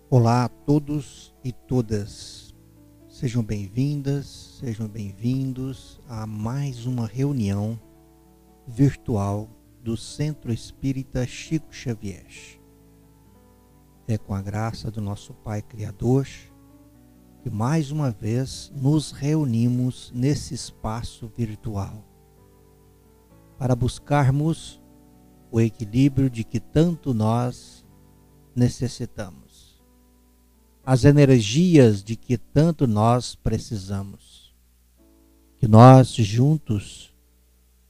Olá a todos e todas, sejam bem-vindas, sejam bem-vindos a mais uma reunião virtual do Centro Espírita Chico Xavier. É com a graça do nosso Pai Criador que mais uma vez nos reunimos nesse espaço virtual para buscarmos o equilíbrio de que tanto nós necessitamos, as energias de que tanto nós precisamos, que nós juntos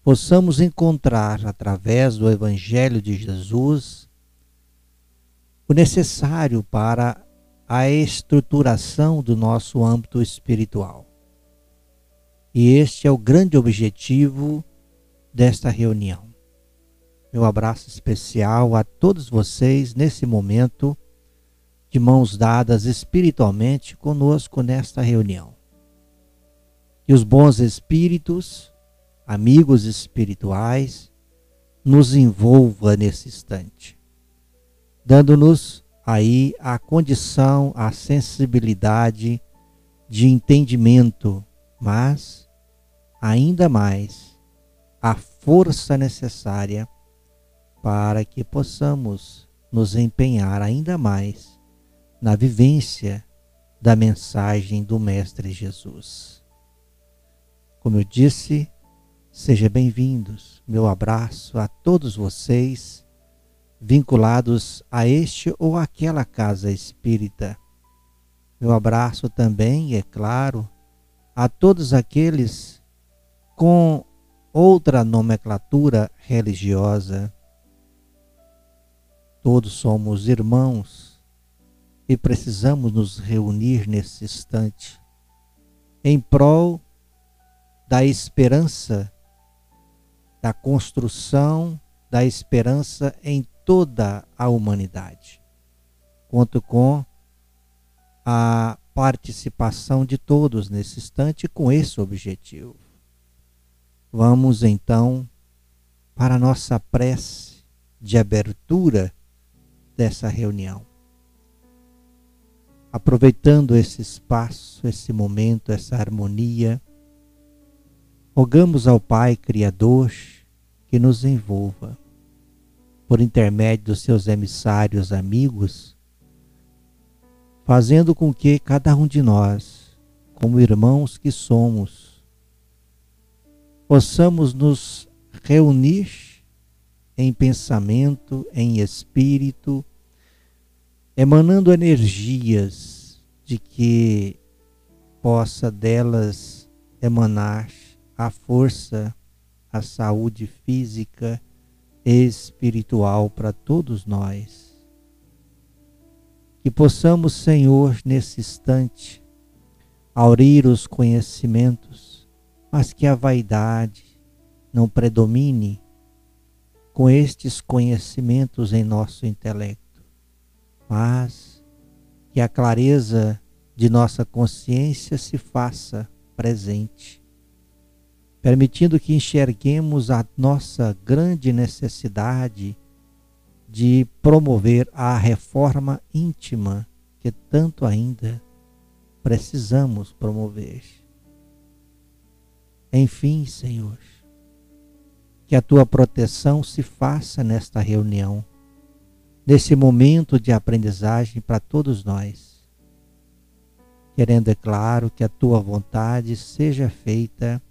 possamos encontrar através do Evangelho de Jesus o necessário para a estruturação do nosso âmbito espiritual. E este é o grande objetivo desta reunião. Meu abraço especial a todos vocês nesse momento, de mãos dadas espiritualmente conosco nesta reunião. Que os bons espíritos, amigos espirituais, nos envolva nesse instante, dando-nos aí a condição, a sensibilidade de entendimento, mas ainda mais a força necessária para que possamos nos empenhar ainda mais na vivência da mensagem do Mestre Jesus. Como eu disse, sejam bem-vindos. Meu abraço a todos vocês vinculados a este ou aquela casa espírita. Meu abraço também, é claro, a todos aqueles com outra nomenclatura religiosa. Todos somos irmãos e precisamos nos reunir nesse instante em prol da esperança, da construção da esperança em toda a humanidade. Conto com a participação de todos nesse instante com esse objetivo. Vamos então para a nossa prece de abertura dessa reunião. Aproveitando esse espaço, esse momento, essa harmonia, rogamos ao Pai Criador que nos envolva, por intermédio dos seus emissários amigos, fazendo com que cada um de nós, como irmãos que somos, possamos nos reunir em pensamento, em espírito, emanando energias de que possa delas emanar a força, a saúde física e espiritual para todos nós. Que possamos, Senhor, nesse instante, aurir os conhecimentos, mas que a vaidade não predomine com estes conhecimentos em nosso intelecto, mas que a clareza de nossa consciência se faça presente, permitindo que enxerguemos a nossa grande necessidade de promover a reforma íntima que tanto ainda precisamos promover. Enfim, Senhor, que a tua proteção se faça nesta reunião, nesse momento de aprendizagem para todos nós, querendo, é claro, que a tua vontade seja feita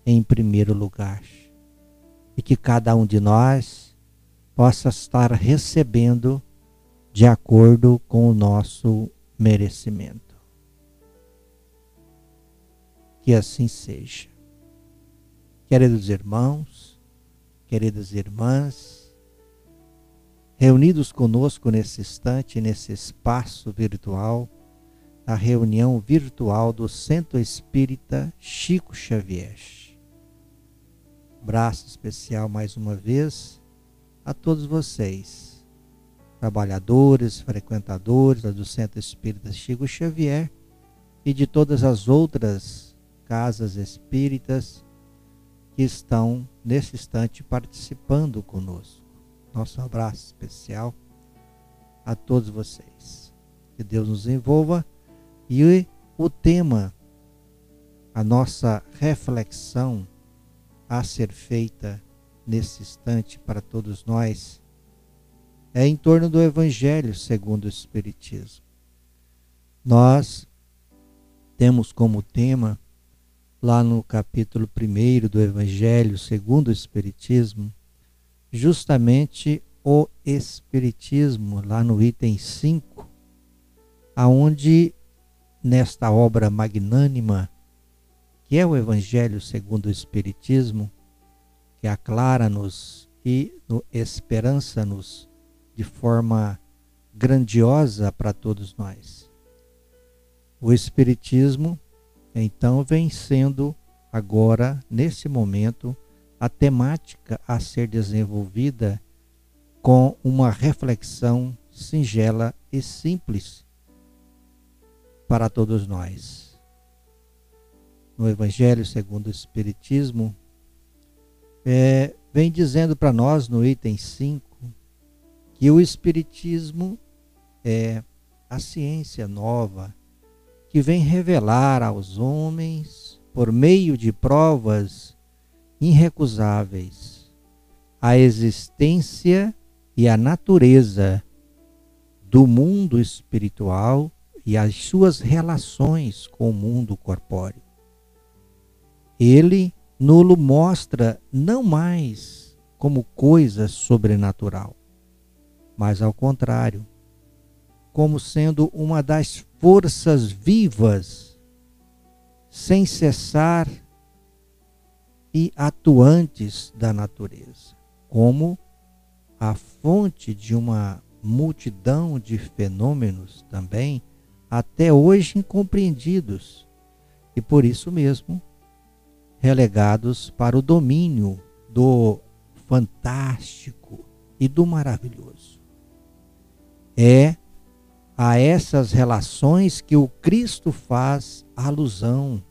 em primeiro lugar e que cada um de nós possa estar recebendo de acordo com o nosso merecimento. Que assim seja. Queridos irmãos, queridas irmãs, reunidos conosco nesse instante, nesse espaço virtual, a reunião virtual do Centro Espírita Chico Xavier. Abraço especial mais uma vez a todos vocês, trabalhadores, frequentadores do Centro Espírita Chico Xavier e de todas as outras casas espíritas que estão nesse instante participando conosco. Nosso abraço especial a todos vocês. Que Deus nos envolva. E o tema, a nossa reflexão a ser feita nesse instante para todos nós, é em torno do Evangelho segundo o Espiritismo. Nós temos como tema, lá no capítulo 1 do Evangelho segundo o Espiritismo, justamente o Espiritismo, lá no item 5, aonde nesta obra magnânima, que é o Evangelho segundo o Espiritismo, que aclara-nos e esperança-nos de forma grandiosa para todos nós. O Espiritismo, então, vem sendo agora, nesse momento, a temática a ser desenvolvida com uma reflexão singela e simples para todos nós. No Evangelho segundo o Espiritismo, vem dizendo para nós, no item 5, que o Espiritismo é a ciência nova que vem revelar aos homens, por meio de provas irrecusáveis, a existência e a natureza do mundo espiritual e as suas relações com o mundo corpóreo. Ele nulo mostra não mais como coisa sobrenatural, mas ao contrário, como sendo uma das forças vivas, sem cessar e atuantes da natureza, como a fonte de uma multidão de fenômenos também até hoje incompreendidos e por isso mesmo relegados para o domínio do fantástico e do maravilhoso. É a essas relações que o Cristo faz alusão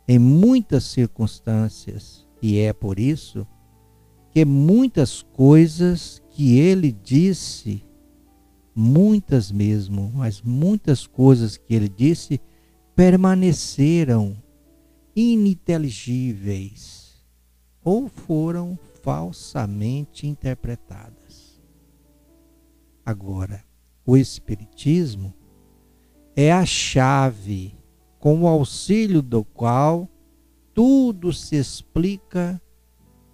em muitas circunstâncias, e é por isso que muitas coisas que ele disse, muitas mesmo, mas muitas coisas que ele disse permaneceram ininteligíveis ou foram falsamente interpretadas. Agora, o Espiritismo é a chave com o auxílio do qual tudo se explica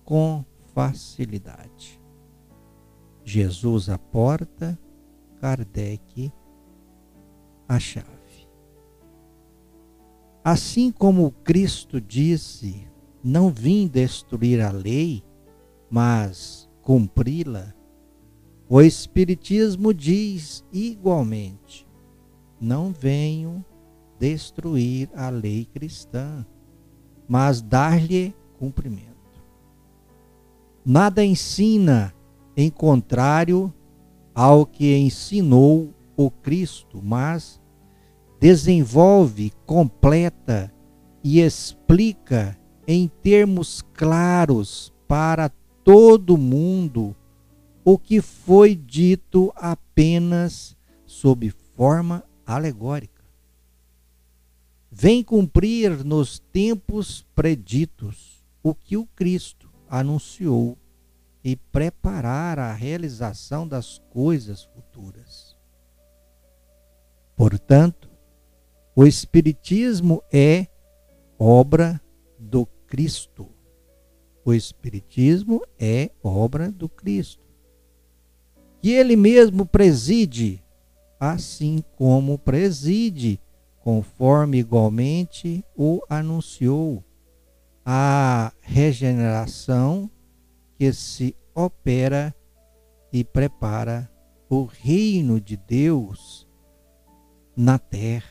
com facilidade. Jesus a porta, Kardec a chave. Assim como Cristo disse, não vim destruir a lei, mas cumpri-la, o Espiritismo diz igualmente, não venho destruir a lei cristã, mas dar-lhe cumprimento. Nada ensina em contrário ao que ensinou o Cristo, mas desenvolve, completa e explica em termos claros para todo mundo o que foi dito apenas sob forma alegórica. Vem cumprir nos tempos preditos o que o Cristo anunciou e preparar a realização das coisas futuras. Portanto, o Espiritismo é obra do Cristo. O Espiritismo é obra do Cristo. Que ele mesmo preside, assim como preside, conforme igualmente o anunciou, a regeneração que se opera e prepara o reino de Deus na terra.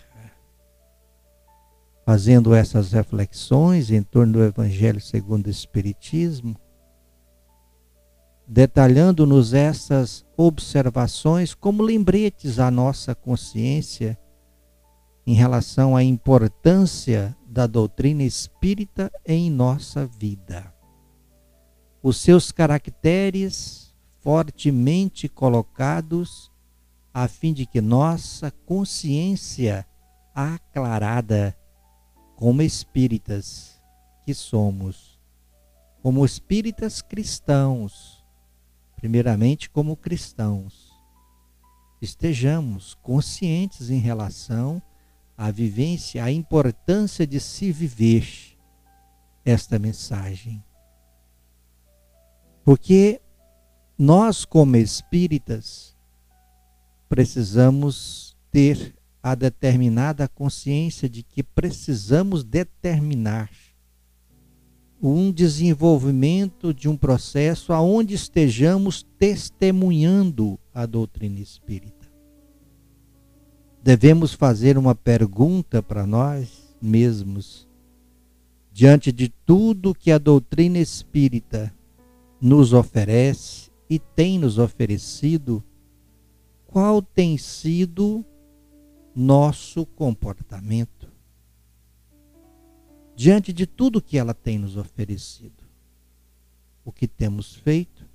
Fazendo essas reflexões em torno do Evangelho segundo o Espiritismo, detalhando-nos essas observações como lembretes à nossa consciência em relação à importância da doutrina espírita em nossa vida. Os seus caracteres fortemente colocados a fim de que nossa consciência aclarada, como espíritas que somos, como espíritas cristãos, primeiramente como cristãos, estejamos conscientes em relação à vivência, à importância de se viver esta mensagem. Porque nós, como espíritas, precisamos ter a determinada consciência de que precisamos determinar um desenvolvimento de um processo aonde estejamos testemunhando a doutrina espírita. Devemos fazer uma pergunta para nós mesmos, diante de tudo que a doutrina espírita nos oferece e tem nos oferecido, qual tem sido nosso comportamento diante de tudo que ela tem nos oferecido? O que temos feito?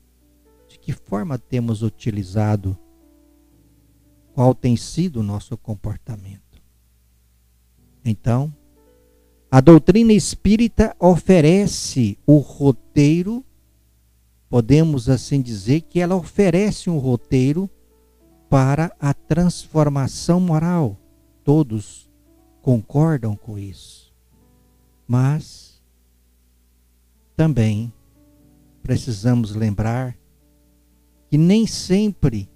De que forma temos utilizado? Qual tem sido o nosso comportamento? Então, a doutrina espírita oferece o roteiro, podemos assim dizer que ela oferece um roteiro para a transformação moral. Todos concordam com isso. Mas também precisamos lembrar que nem sempre,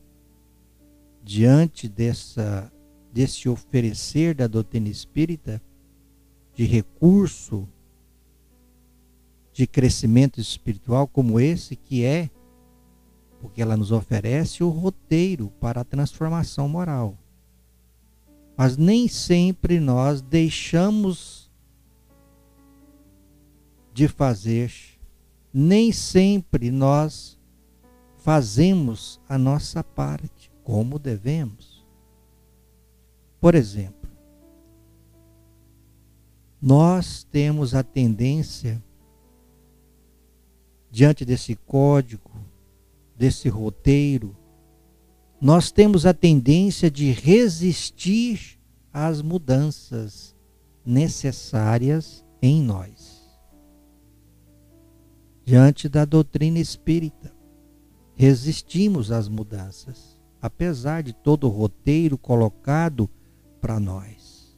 diante desse oferecer da doutrina espírita, de recurso de crescimento espiritual como esse, que é porque ela nos oferece o roteiro para a transformação moral. Mas nem sempre nós deixamos de fazer, nem sempre nós fazemos a nossa parte como devemos. Por exemplo, nós temos a tendência, diante desse código, desse roteiro, nós temos a tendência de resistir às mudanças necessárias em nós. Diante da doutrina espírita, resistimos às mudanças, apesar de todo o roteiro colocado para nós.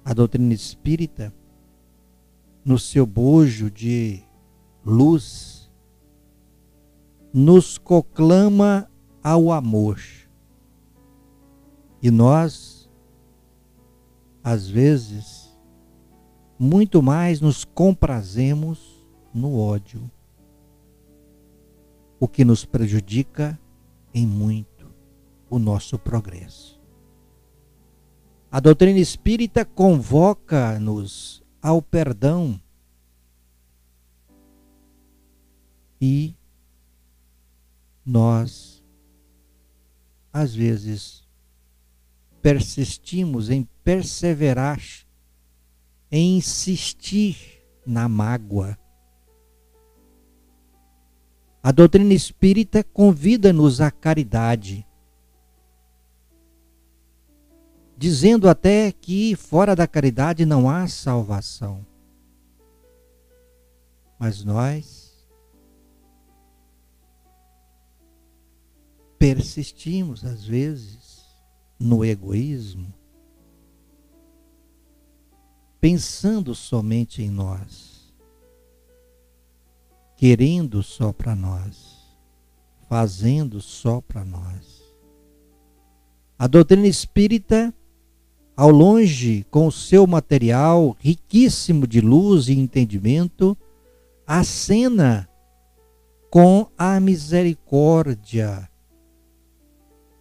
A doutrina espírita, no seu bojo de luz, nos conclama ao amor. E nós, às vezes, muito mais nos comprazemos no ódio, o que nos prejudica em muito o nosso progresso. A doutrina espírita convoca-nos ao perdão e nós, às vezes, persistimos em perseverar, em insistir na mágoa. A doutrina espírita convida-nos à caridade, dizendo até que fora da caridade não há salvação. Mas nós persistimos, às vezes, no egoísmo, pensando somente em nós, querendo só para nós, fazendo só para nós. A doutrina espírita, ao longe com o seu material riquíssimo de luz e entendimento, acena com a misericórdia.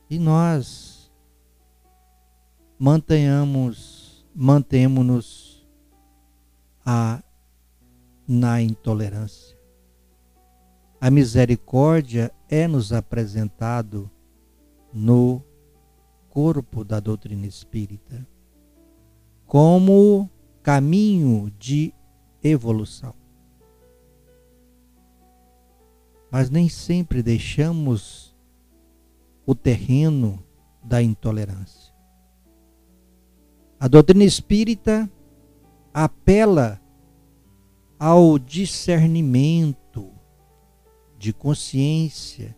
E nós mantemos-nos na intolerância. A misericórdia é nos apresentado no corpo da doutrina espírita como caminho de evolução. mas nem sempre deixamos o terreno da intolerância. A doutrina espírita apela ao discernimento de consciência,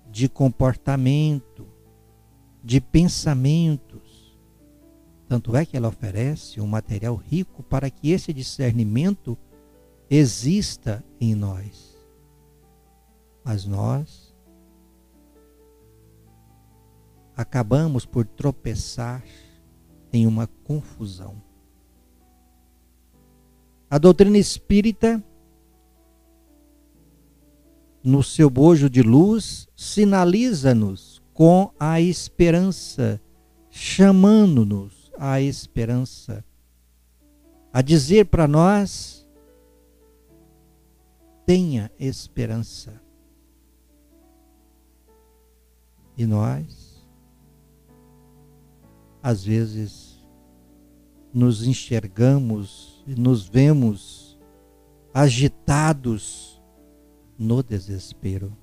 de comportamento, de pensamentos. Tanto é que ela oferece um material rico para que esse discernimento exista em nós. Mas nós acabamos por tropeçar em uma confusão. A doutrina espírita, no seu bojo de luz, sinaliza-nos com a esperança, chamando-nos à esperança, a dizer para nós: tenha esperança. E nós, às vezes, nos enxergamos e nos vemos agitados no desespero.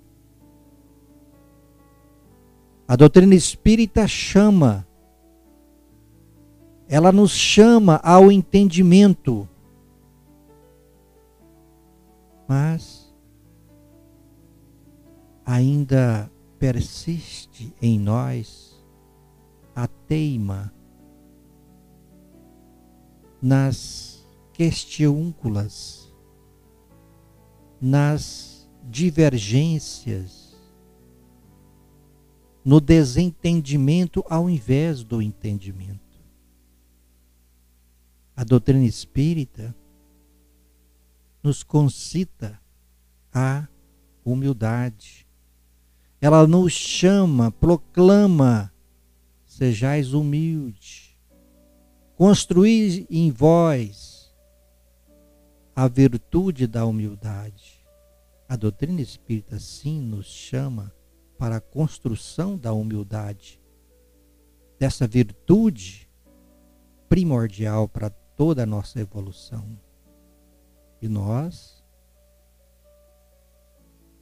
A doutrina espírita chama, ela nos chama ao entendimento, mas ainda persiste em nós a teima nas questiúnculas, nas divergências, no desentendimento ao invés do entendimento. A doutrina espírita nos concita à humildade. Ela nos chama, proclama: sejais humilde, construí em vós a virtude da humildade. A doutrina espírita sim nos chama para a construção da humildade, dessa virtude primordial para toda a nossa evolução. E nós,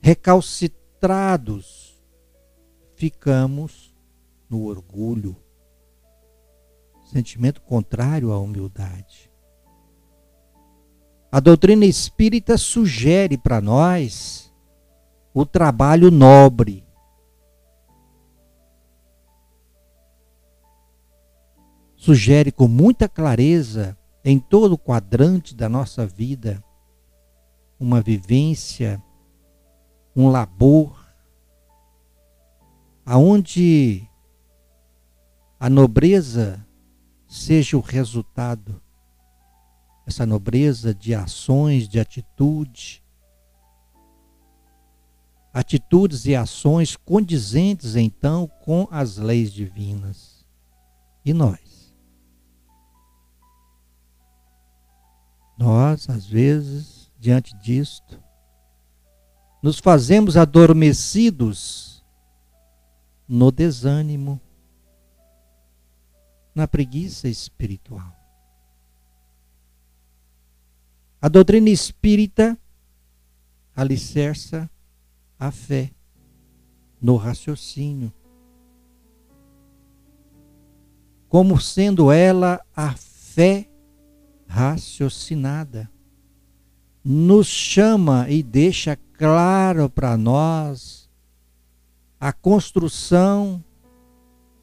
recalcitrados, ficamos no orgulho, sentimento contrário à humildade. A doutrina espírita sugere para nós o trabalho nobre, sugere com muita clareza em todo o quadrante da nossa vida uma vivência, um labor, aonde a nobreza seja o resultado, essa nobreza de ações, de atitudes e ações condizentes então com as leis divinas. E nós, às vezes, diante disto, nos fazemos adormecidos no desânimo, na preguiça espiritual. A doutrina espírita alicerça a fé no raciocínio, como sendo ela a fé raciocinada. Nos chama e deixa claro para nós a construção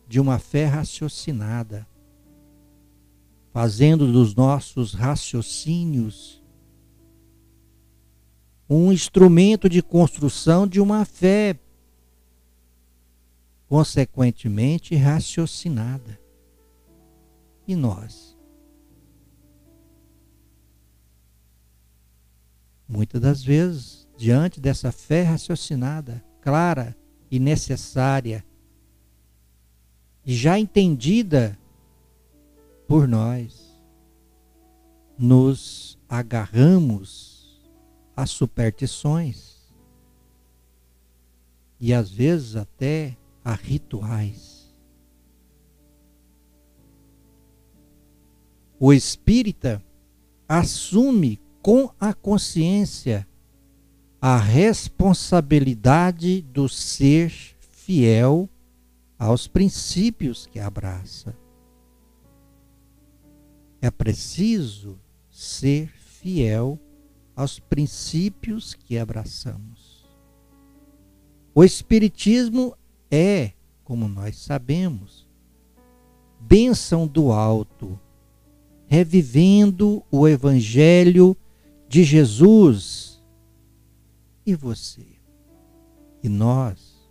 de uma fé raciocinada, fazendo dos nossos raciocínios um instrumento de construção de uma fé, consequentemente raciocinada. E nós, muitas das vezes, diante dessa fé raciocinada, clara e necessária, e já entendida por nós, nos agarramos a superstições e às vezes até a rituais. O espírita assume com a consciência a responsabilidade do ser fiel aos princípios que abraça. É preciso ser fiel aos princípios que abraçamos. O Espiritismo é, como nós sabemos, bênção do alto, revivendo o Evangelho de Jesus. E você? E nós,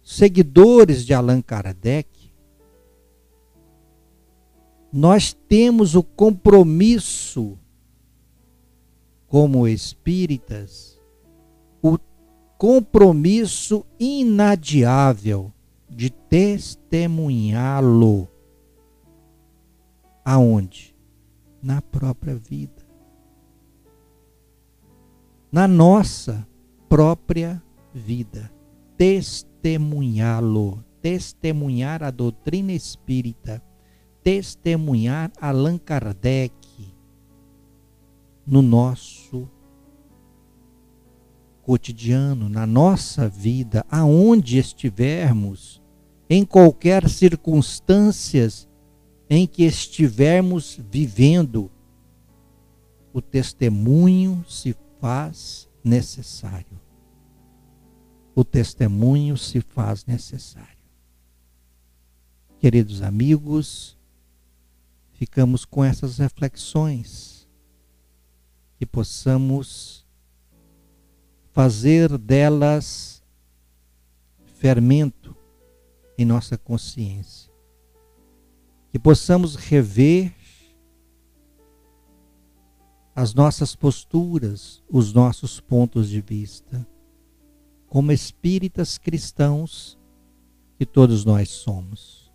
seguidores de Allan Kardec, nós temos o compromisso, como espíritas, o compromisso inadiável de testemunhá-lo. Aonde? Na própria vida. Na nossa própria vida. Testemunhá-lo. Testemunhar a doutrina espírita. Testemunhar Allan Kardec no nosso cotidiano, na nossa vida, aonde estivermos, em qualquer circunstâncias em que estivermos vivendo, o testemunho se faz necessário. O testemunho se faz necessário. Queridos amigos, ficamos com essas reflexões, que possamos fazer delas fermento em nossa consciência, que possamos rever as nossas posturas, os nossos pontos de vista, como espíritas cristãos que todos nós somos.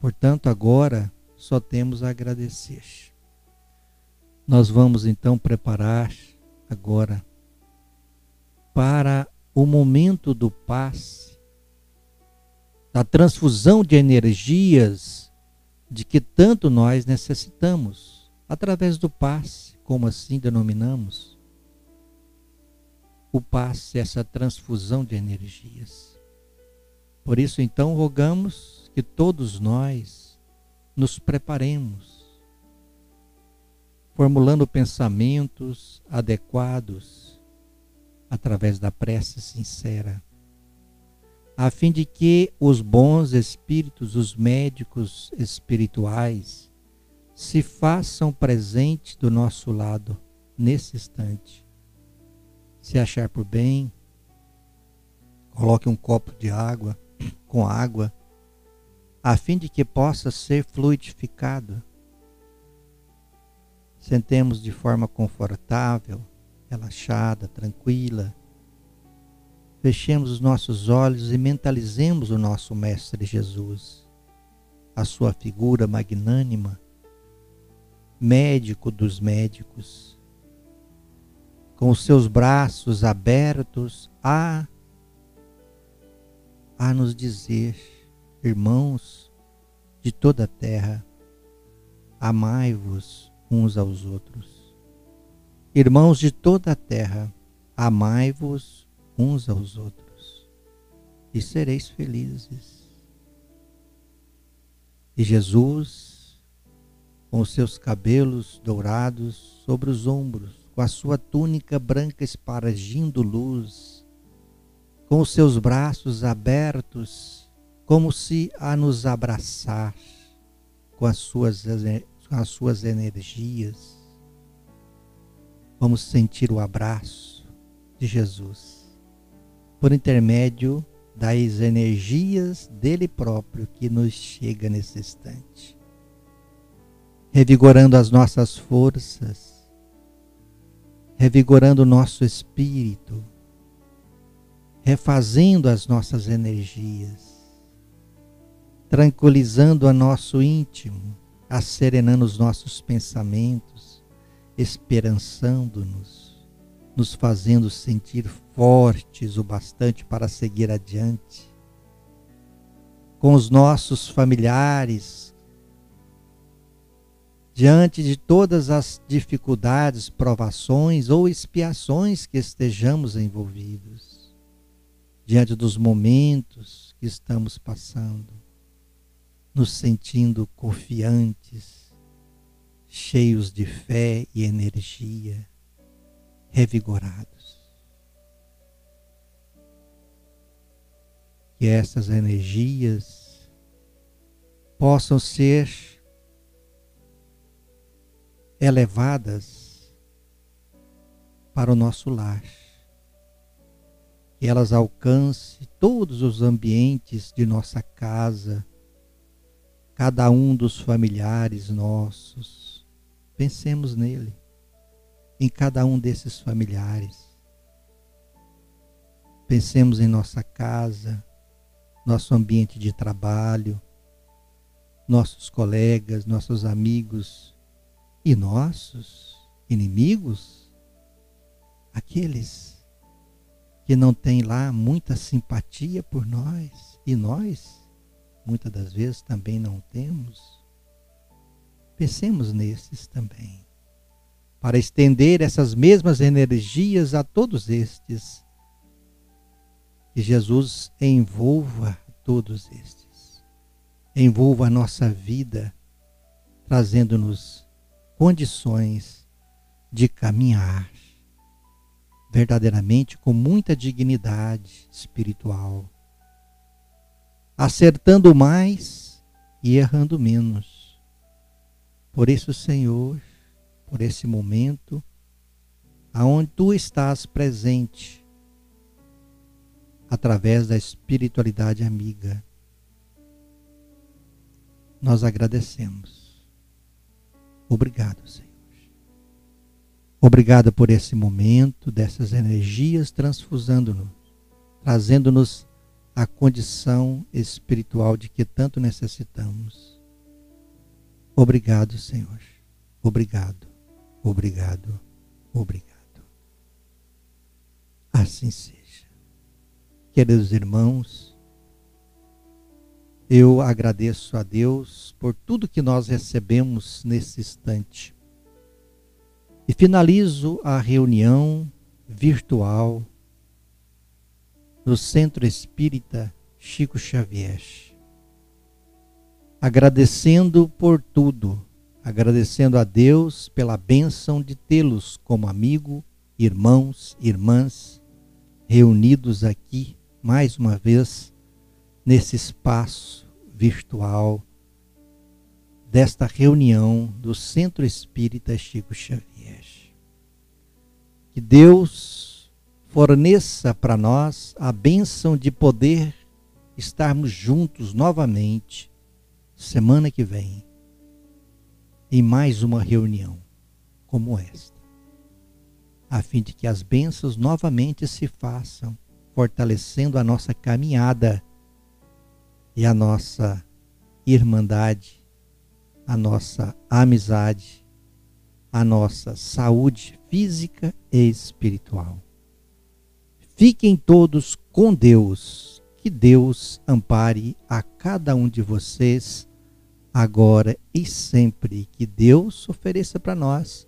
Portanto, agora só temos a agradecer. Nós vamos então preparar agora para o momento do passe, da transfusão de energias de que tanto nós necessitamos, através do passe, como assim denominamos. O passe é essa transfusão de energias. Por isso, então, rogamos que todos nós nos preparemos, formulando pensamentos adequados através da prece sincera, a fim de que os bons espíritos, os médicos espirituais, se façam presente do nosso lado nesse instante. Se achar por bem, coloque um copo de água, com água, a fim de que possa ser fluidificado. Sentemos de forma confortável, relaxada, tranquila. Fechemos os nossos olhos e mentalizemos o nosso Mestre Jesus, a sua figura magnânima, médico dos médicos, com os seus braços abertos a nos dizer: irmãos de toda a terra, amai-vos uns aos outros. Irmãos de toda a terra, amai-vos uns aos outros, e sereis felizes. E Jesus, com os seus cabelos dourados sobre os ombros, com a sua túnica branca espargindo luz, com os seus braços abertos, como se a nos abraçar com as suas energias. Vamos sentir o abraço de Jesus, por intermédio das energias dele próprio que nos chega nesse instante, revigorando as nossas forças, revigorando o nosso espírito, refazendo as nossas energias, tranquilizando o nosso íntimo, asserenando os nossos pensamentos, esperançando-nos, nos fazendo sentir fortes o bastante para seguir adiante, com os nossos familiares, diante de todas as dificuldades, provações ou expiações que estejamos envolvidos, diante dos momentos que estamos passando, nos sentindo confiantes, cheios de fé e energia, revigorados. Que essas energias possam ser elevadas para o nosso lar. Que elas alcancem todos os ambientes de nossa casa, cada um dos familiares nossos. Pensemos nele, em cada um desses familiares. Pensemos em nossa casa, nosso ambiente de trabalho, nossos colegas, nossos amigos e nossos inimigos, aqueles que não têm lá muita simpatia por nós, e nós, muitas das vezes, também não temos. Pensemos nesses também, para estender essas mesmas energias a todos estes. Que Jesus envolva todos estes, envolva a nossa vida, trazendo-nos condições de caminhar verdadeiramente com muita dignidade espiritual, acertando mais e errando menos. Por isso, Senhor, por esse momento, aonde Tu estás presente, através da espiritualidade amiga, nós agradecemos. Obrigado, Senhor. Obrigado por esse momento, dessas energias transfusando-nos, trazendo-nos a condição espiritual de que tanto necessitamos. Obrigado, Senhor. Obrigado, obrigado, obrigado. Assim seja. Queridos irmãos, eu agradeço a Deus por tudo que nós recebemos nesse instante. E finalizo a reunião virtual no Centro Espírita Chico Xavier, agradecendo por tudo, agradecendo a Deus pela bênção de tê-los como amigo, irmãos, irmãs, reunidos aqui mais uma vez nesse espaço virtual desta reunião do Centro Espírita Chico Xavier. Que Deus forneça para nós a bênção de poder estarmos juntos novamente semana que vem em mais uma reunião como esta, a fim de que as bênçãos novamente se façam, fortalecendo a nossa caminhada e a nossa irmandade, a nossa amizade, a nossa saúde física e espiritual. Fiquem todos com Deus, que Deus ampare a cada um de vocês, agora e sempre, que Deus ofereça para nós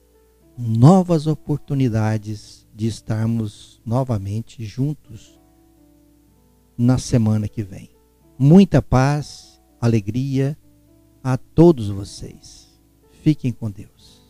novas oportunidades de estarmos novamente juntos na semana que vem. Muita paz, alegria a todos vocês. Fiquem com Deus.